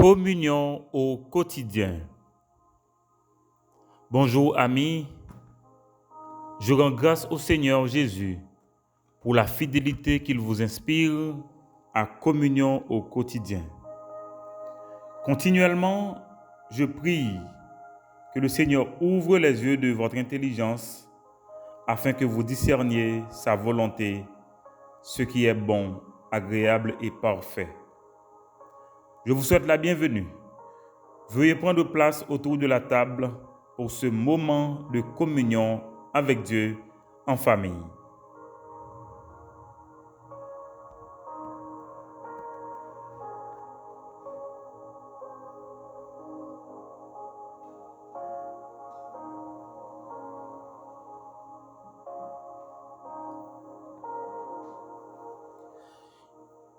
Communion au quotidien. Bonjour amis, je rends grâce au Seigneur Jésus pour la fidélité qu'il vous inspire à communion au quotidien. Continuellement, je prie que le Seigneur ouvre les yeux de votre intelligence afin que vous discerniez sa volonté, ce qui est bon, agréable et parfait. Je vous souhaite la bienvenue. Veuillez prendre place autour de la table pour ce moment de communion avec Dieu en famille.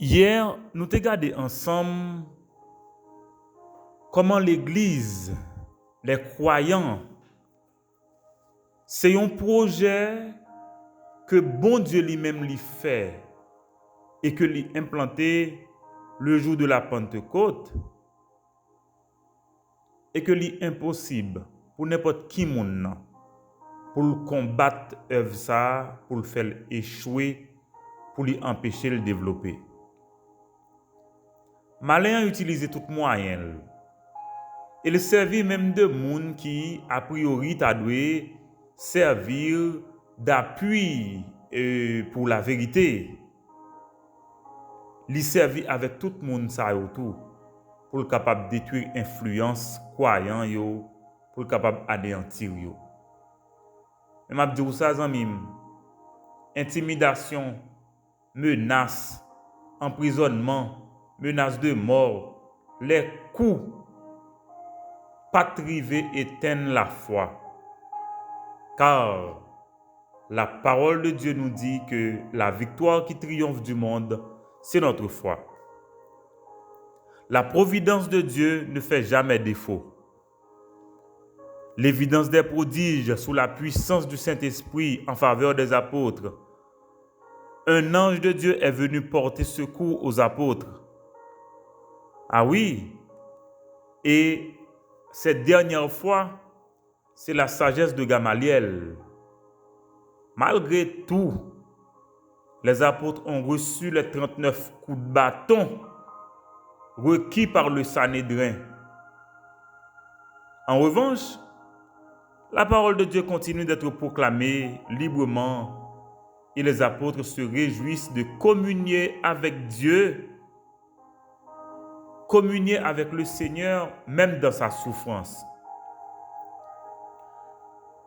Hier, nous avons regardé ensemble comment l'Église, les croyants, c'est un projet que bon Dieu lui-même lui fait et que lui implanté le jour de la Pentecôte et que lui impossible pour n'importe qui monde pour le combattre œuvre ça, pour le faire échouer, pour lui empêcher de le développer. Malin a utilisé tout moyen. Il servit même de monde qui a priori t'a dû servir d'appui pour la vérité. Il servit avec tout le monde ça autour pour le capable détruire influence croyant yo, pour le capable anéantir yo. Mais m'a dit ça zanmi, intimidation, menace, emprisonnement, menace de mort, les coups pas triver éteindre la foi. Car la parole de Dieu nous dit que la victoire qui triomphe du monde, c'est notre foi. La providence de Dieu ne fait jamais défaut. L'évidence des prodiges sous la puissance du Saint-Esprit en faveur des apôtres. Un ange de Dieu est venu porter secours aux apôtres. Ah oui, et cette dernière fois, c'est la sagesse de Gamaliel. Malgré tout, les apôtres ont reçu les 39 coups de bâton requis par le Sanhédrin. En revanche, la parole de Dieu continue d'être proclamée librement et les apôtres se réjouissent de communier avec Dieu, communier avec le Seigneur, même dans sa souffrance.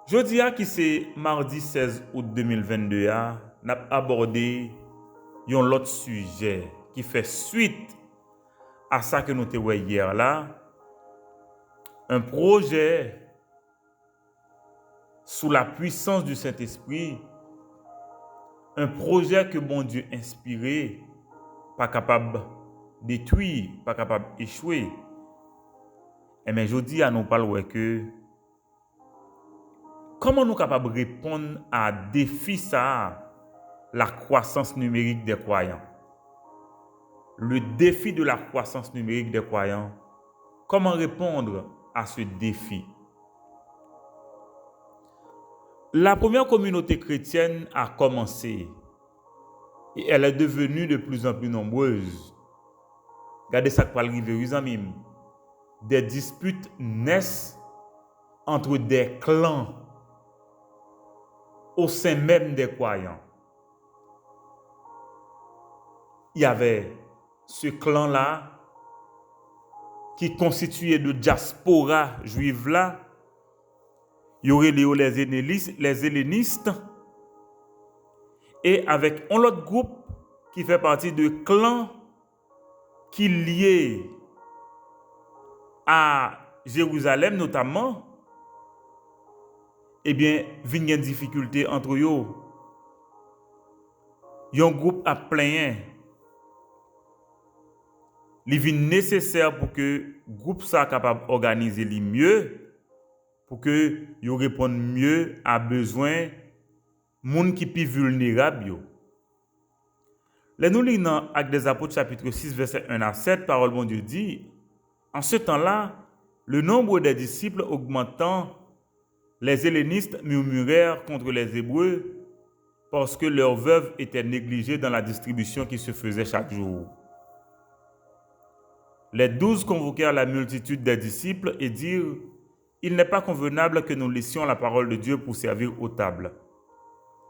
Jeudi, qui c'est mardi 16 août 2022, nous avons abordé un autre sujet qui fait suite à ça que nous avons vu hier là. Un projet sous la puissance du Saint-Esprit, un projet que bon Dieu inspiré, pas capable de détruire, pas capable d'échouer. Et mais jeudi, nous parlons que comment nous sommes capables de répondre à défi ça, la croissance numérique des croyants. Le défi de la croissance numérique des croyants. Comment répondre à ce défi? La première communauté chrétienne a commencé et elle est devenue de plus en plus nombreuse. Regardez ça qui va arriver, les amis. Des disputes naissent entre des clans au sein même des croyants. Il y avait ce clan-là qui constituait de diaspora juive là. Il y aurait les hellénistes et avec un autre groupe qui fait partie de clans qui liés à Jérusalem notamment, eh bien, il y a une difficulté entre eux. Il y a un groupe à plein. Il est nécessaire pour que le groupe soit capable d'organiser mieux, pour que ils répondent mieux à besoin monde qui plus vulnérable. Les nous lisons dans Actes des Apôtres chapitre 6 verset 1 à 7, parole de Dieu dit: En ce temps-là, le nombre des disciples augmentant, les hellénistes murmurèrent contre les Hébreux parce que leurs veuves étaient négligées dans la distribution qui se faisait chaque jour. Les 12 convoquèrent la multitude des disciples et dirent: « Il n'est pas convenable que nous laissions la parole de Dieu pour servir aux tables.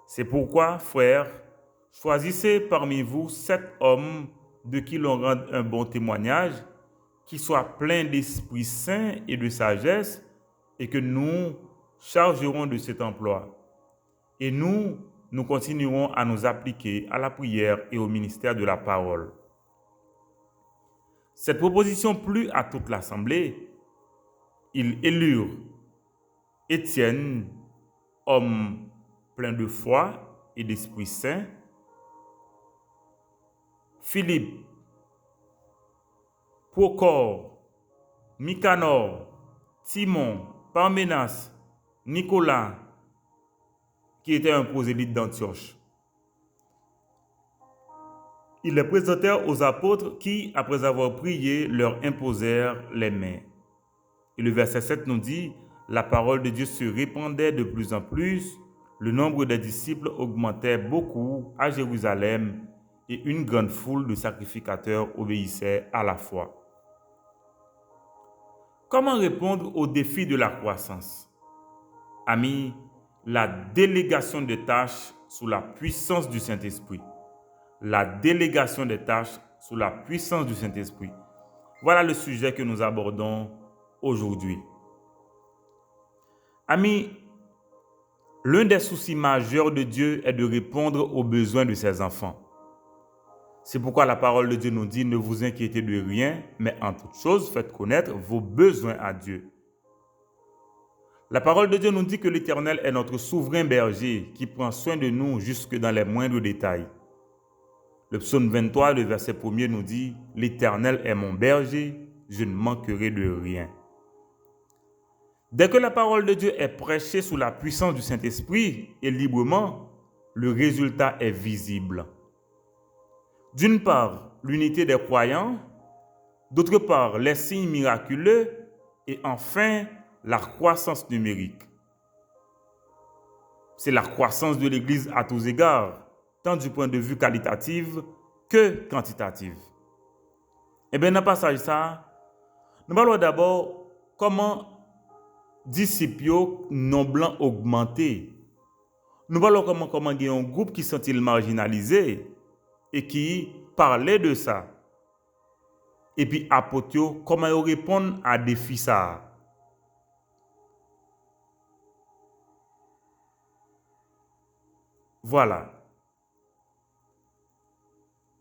C'est pourquoi, frères, choisissez parmi vous 7 hommes de qui l'on rende un bon témoignage, qui soient pleins d'Esprit Saint et de sagesse, et que nous chargerons de cet emploi. Et nous continuerons à nous appliquer à la prière et au ministère de la parole. » Cette proposition plut à toute l'assemblée. Ils élurent Étienne, homme plein de foi et d'Esprit Saint, Philippe, Procore, Nicanor, Timon, Parménas, Nicolas, qui était un prosélyte d'Antioche. Ils les présentèrent aux apôtres qui, après avoir prié, leur imposèrent les mains. Et le verset 7 nous dit: « La parole de Dieu se répandait de plus en plus, le nombre des disciples augmentait beaucoup à Jérusalem, et une grande foule de sacrificateurs obéissait à la foi. » Comment répondre au défi de la croissance? Amis, la délégation des tâches sous la puissance du Saint-Esprit. La délégation des tâches sous la puissance du Saint-Esprit. Voilà le sujet que nous abordons aujourd'hui. Amis, l'un des soucis majeurs de Dieu est de répondre aux besoins de ses enfants. C'est pourquoi la parole de Dieu nous dit: « Ne vous inquiétez de rien, mais en toute chose, faites connaître vos besoins à Dieu. » La parole de Dieu nous dit que l'Éternel est notre souverain berger qui prend soin de nous jusque dans les moindres détails. Le psaume 23, le verset 1er nous dit: « L'Éternel est mon berger, je ne manquerai de rien. » Dès que la parole de Dieu est prêchée sous la puissance du Saint-Esprit et librement, le résultat est visible. D'une part, l'unité des croyants, d'autre part, les signes miraculeux et enfin, la croissance numérique. C'est la croissance de l'Église à tous égards, tant du point de vue qualitatif que quantitatif. Et bien, dans le passage ça, nous parlons d'abord comment disciples non blancs augmentés. Nous parlons comment il y a un groupe qui sont marginalisés et qui parlait de ça. Et puis apôtres, comment ils répondent à des défis ça. Voilà.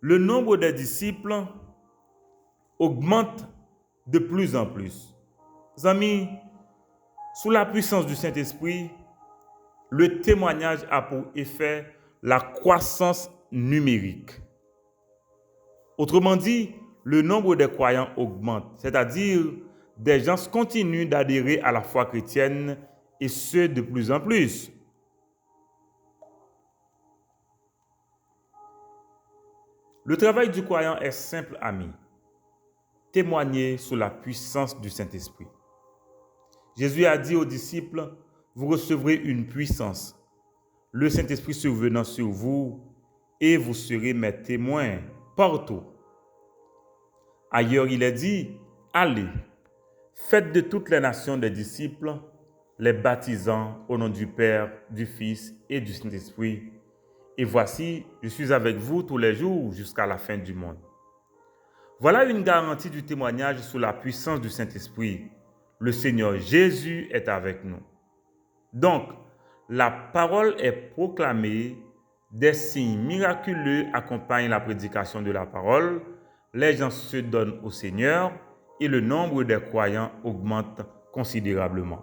Le nombre des disciples augmente de plus en plus. Amis, sous la puissance du Saint-Esprit, le témoignage a pour effet la croissance numérique. Autrement dit, le nombre des croyants augmente, c'est-à-dire des gens continuent d'adhérer à la foi chrétienne et ce de plus en plus. Le travail du croyant est simple, ami. Témoigner sous la puissance du Saint-Esprit. Jésus a dit aux disciples: « Vous recevrez une puissance, le Saint-Esprit survenant sur vous, et vous serez mes témoins partout. » Ailleurs, il est dit: « Allez, faites de toutes les nations des disciples, les baptisant au nom du Père, du Fils et du Saint-Esprit. Et voici, je suis avec vous tous les jours jusqu'à la fin du monde. » Voilà une garantie du témoignage sous la puissance du Saint-Esprit. Le Seigneur Jésus est avec nous. Donc, la parole est proclamée, des signes miraculeux accompagnent la prédication de la parole, les gens se donnent au Seigneur et le nombre des croyants augmente considérablement.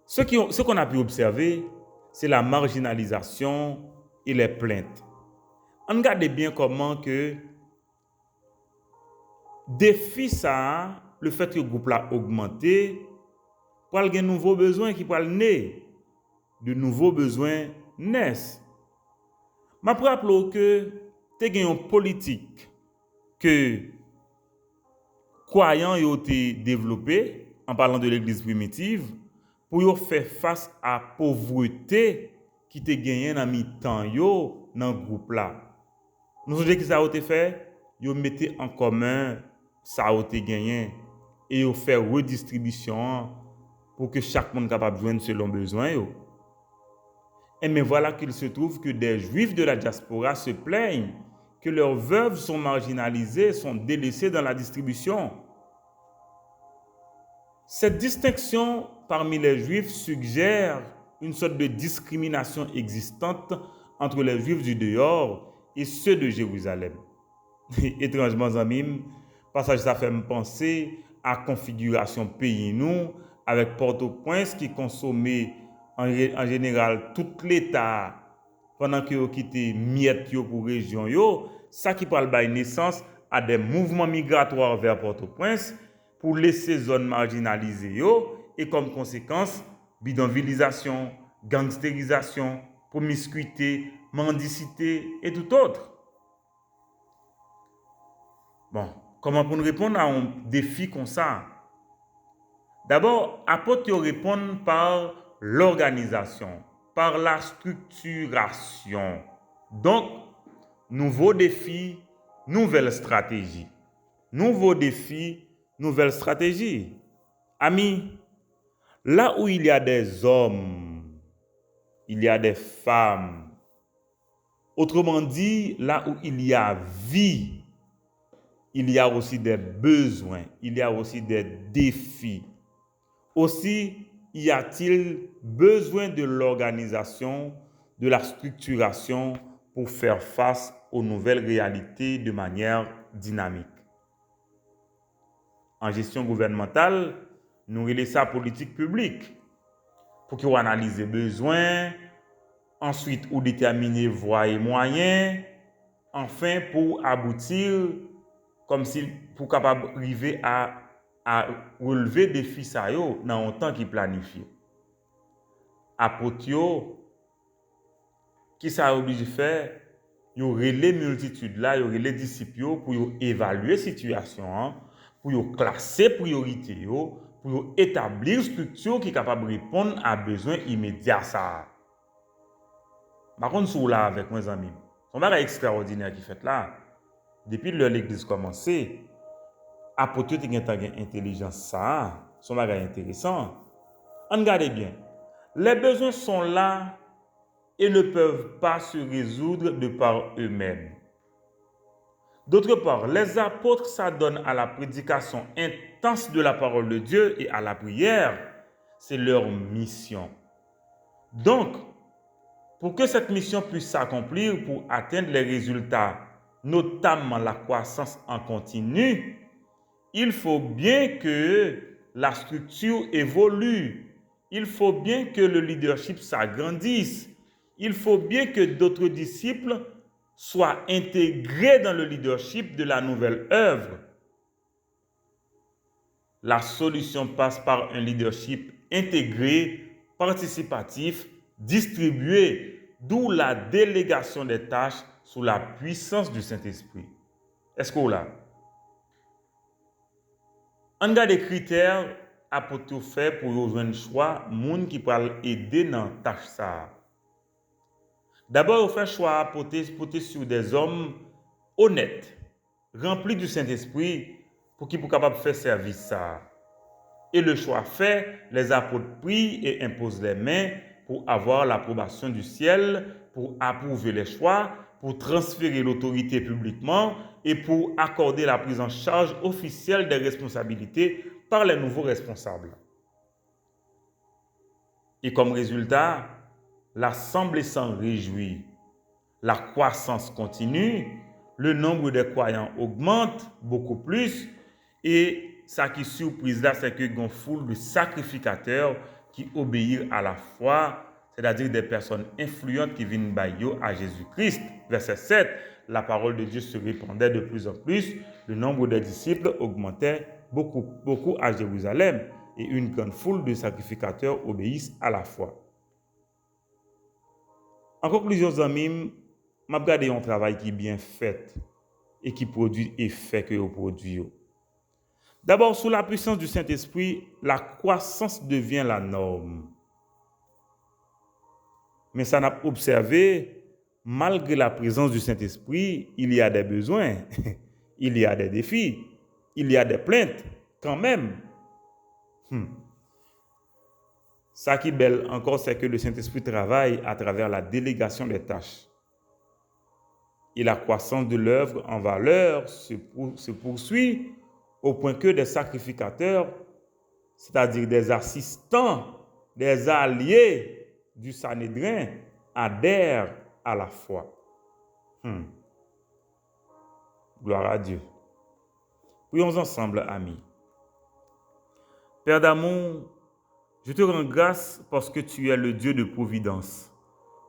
Ce qu'on a pu observer, c'est la marginalisation et les plaintes. On regarde bien comment que défi ça, le fait que le groupe a augmenté, pour avoir de nouveaux besoins qui peuvent naître, de nouveaux besoins naissent. Je rappelle que tu as une politique que croyants ont été développés, en parlant de l'église primitive, pour faire face à la pauvreté qui te gagnée dans le temps dans le groupe là. Nous savons que ça a été fait, ils mettaient en commun ça a été gagné et ils fait redistribution pour que chaque monde soit capable de joindre selon besoin. Et mais voilà qu'il se trouve que des juifs de la diaspora se plaignent que leurs veuves sont marginalisées, sont délaissées dans la distribution. Cette distinction parmi les juifs suggère une sorte de discrimination existante entre les juifs du dehors et ceux de Jérusalem. Étrangement, amis, passage ça fait me penser à configuration pays nous avec Port-au-Prince qui consommait en général tout l'État pendant que vous quittez miette pour région yo, ça qui parle de naissance à des mouvements migratoires vers Port-au-Prince pour laisser zones marginalisées yo, et comme conséquence bidonvillisation, gangstérisation, promiscuité, mendicité et tout autre. Bon, comment pour nous répondre à un défi comme ça? D'abord, apôtre répond par l'organisation, par la structuration. Donc, nouveau défi, nouvelle stratégie. Nouveau défi, nouvelle stratégie. Amis, là où il y a des hommes, il y a des femmes. Autrement dit, là où il y a vie, il y a aussi des besoins, il y a aussi des défis. Aussi, y a-t-il besoin de l'organisation, de la structuration pour faire face aux nouvelles réalités de manière dynamique. En gestion gouvernementale, nous relaissons ça politique publique pour qu'on analyse les besoins, ensuite ou déterminer voies et moyens, enfin pour aboutir comme si pour capable arriver à relever des défis ça yo dans un temps qui planifié. Apotio qui ça obligé faire, yo relé multitude là, yo relé disciples pour évaluer situation, pour classer priorité yo, pour établir structure qui capable répondre à besoins immédiats ça. Par contre sous là avec mes amis, son bagage extraordinaire qui fait là. Depuis que l'église commencé, apôtre te gen intelligence ça, son bagage intéressant. Regardez bien. Les besoins sont là et ne peuvent pas se résoudre de par eux-mêmes. D'autre part, les apôtres s'adonnent à la prédication intense de la parole de Dieu et à la prière. C'est leur mission. Donc, pour que cette mission puisse s'accomplir, pour atteindre les résultats, notamment la croissance en continu, il faut bien que la structure évolue. Il faut bien que le leadership s'agrandisse. Il faut bien que d'autres disciples soient intégrés dans le leadership de la nouvelle œuvre. La solution passe par un leadership intégré, participatif, distribué, d'où la délégation des tâches sous la puissance du Saint-Esprit. Est-ce que vous là? On a des critères à pour faire pour rejoindre le choix moun qui peut aider dans la tâche ça. D'abord, on fait choix à porter sur des hommes honnêtes, remplis du Saint-Esprit pour qu'ils soient capables de faire service ça. Et le choix fait, les apôtres prient et imposent les mains pour avoir l'approbation du ciel, pour approuver les choix, pour transférer l'autorité publiquement et pour accorder la prise en charge officielle des responsabilités par les nouveaux responsables. Et comme résultat, l'Assemblée s'en réjouit. La croissance continue, le nombre de croyants augmente beaucoup plus et ça qui est surprise là, c'est qu'il y a une foule de sacrificateurs qui obéissent à la foi, c'est-à-dire des personnes influentes qui viennent à Jésus-Christ. Verset 7, la parole de Dieu se répandait de plus en plus, le nombre de disciples augmentait beaucoup à Jérusalem et une grande foule de sacrificateurs obéissent à la foi. En conclusion, amis, je regarde un travail qui est bien fait et qui produit effet que vous produisez. D'abord, sous la puissance du Saint-Esprit, la croissance devient la norme. Mais ça n'a observé, malgré la présence du Saint-Esprit, il y a des besoins, il y a des défis, il y a des plaintes, quand même. Ça qui est belle encore, c'est que le Saint-Esprit travaille à travers la délégation des tâches. Et la croissance de l'œuvre en valeur se poursuit au point que des sacrificateurs, c'est-à-dire des assistants, des alliés du Sanhédrin, adhèrent à la foi. Gloire à Dieu. Prions ensemble, amis. Père d'amour, je te rends grâce parce que tu es le Dieu de providence,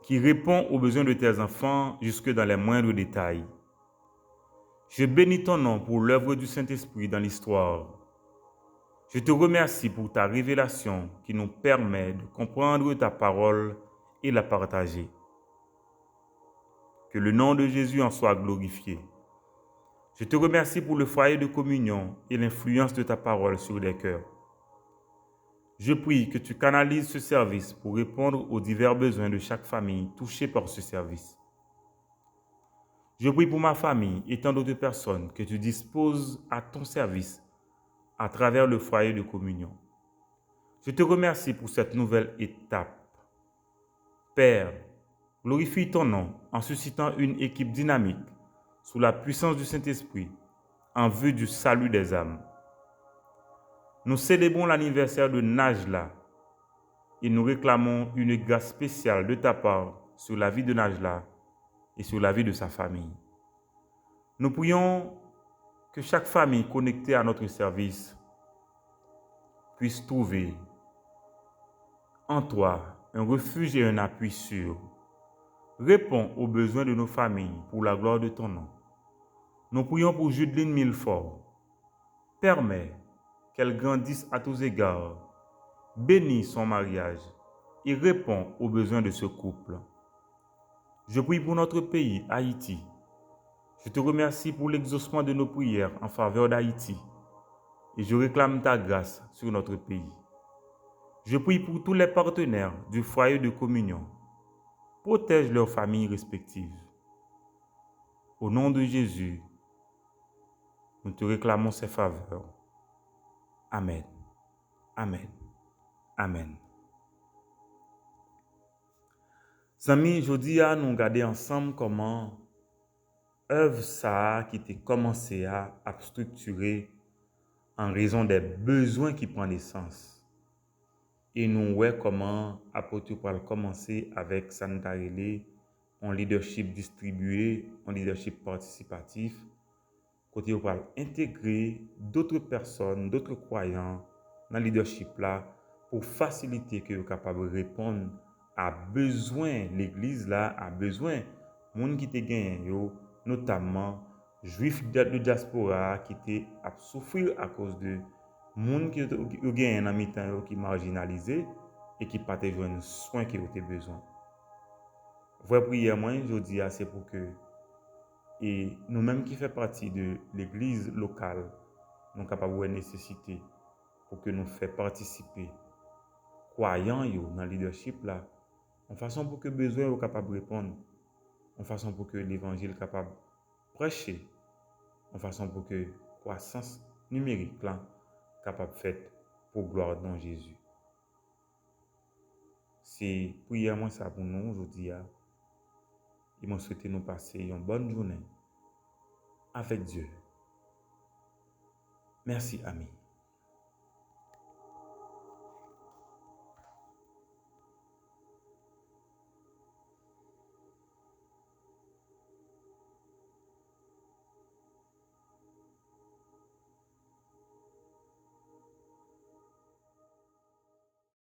qui répond aux besoins de tes enfants jusque dans les moindres détails. Je bénis ton nom pour l'œuvre du Saint-Esprit dans l'histoire. Je te remercie pour ta révélation qui nous permet de comprendre ta parole et la partager. Que le nom de Jésus en soit glorifié. Je te remercie pour le foyer de communion et l'influence de ta parole sur les cœurs. Je prie que tu canalises ce service pour répondre aux divers besoins de chaque famille touchée par ce service. Je prie pour ma famille et tant d'autres personnes que tu disposes à ton service à travers le foyer de communion. Je te remercie pour cette nouvelle étape. Père, glorifie ton nom en suscitant une équipe dynamique sous la puissance du Saint-Esprit en vue du salut des âmes. Nous célébrons l'anniversaire de Najla et nous réclamons une grâce spéciale de ta part sur la vie de Najla et sur la vie de sa famille. Nous prions que chaque famille connectée à notre service puisse trouver en toi un refuge et un appui sûr. Réponds aux besoins de nos familles pour la gloire de ton nom. Nous prions pour Judeline Milfort. Permets qu'elle grandisse à tous égards. Bénis son mariage et réponds aux besoins de ce couple. Je prie pour notre pays, Haïti. Je te remercie pour l'exaucement de nos prières en faveur d'Haïti et je réclame ta grâce sur notre pays. Je prie pour tous les partenaires du foyer de communion. Protège leurs familles respectives. Au nom de Jésus, nous te réclamons ces faveurs. Amen. Amen. Amen. Amis, aujourd'hui, nous regarder ensemble comment œuvre ça qui était commencé à structurer en raison des besoins qui prennent naissance. Et nous voyons comment apôtre Paul commencer avec Santarelé, un leadership distribué, un leadership participatif, côté on va intégrer d'autres personnes, d'autres croyants dans le leadership là pour faciliter que soient capables de répondre à besoin l'église là a besoin monde qui te gagné notamment juifs de diaspora qui étaient à souffrir à cause de monde qui gagné dans mi-temps qui marginalisé et qui pas joindre soin qui ont besoin. Vraie prière moi je dis c'est pour que et nous-mêmes qui faisons partie de l'église locale, nous sommes capables de nécessiter pour que nous fassions participer croyants dans le leadership là, en façon pour que besoin soient capables de répondre, en façon pour que l'évangile soit capable de prêcher, en façon pour que croissance numérique là capable de faire pour gloire de Jésus. C'est prière moi ça pour nous aujourd'hui. Et moi souhaite nous passer une bonne journée avec Dieu. Merci, amis.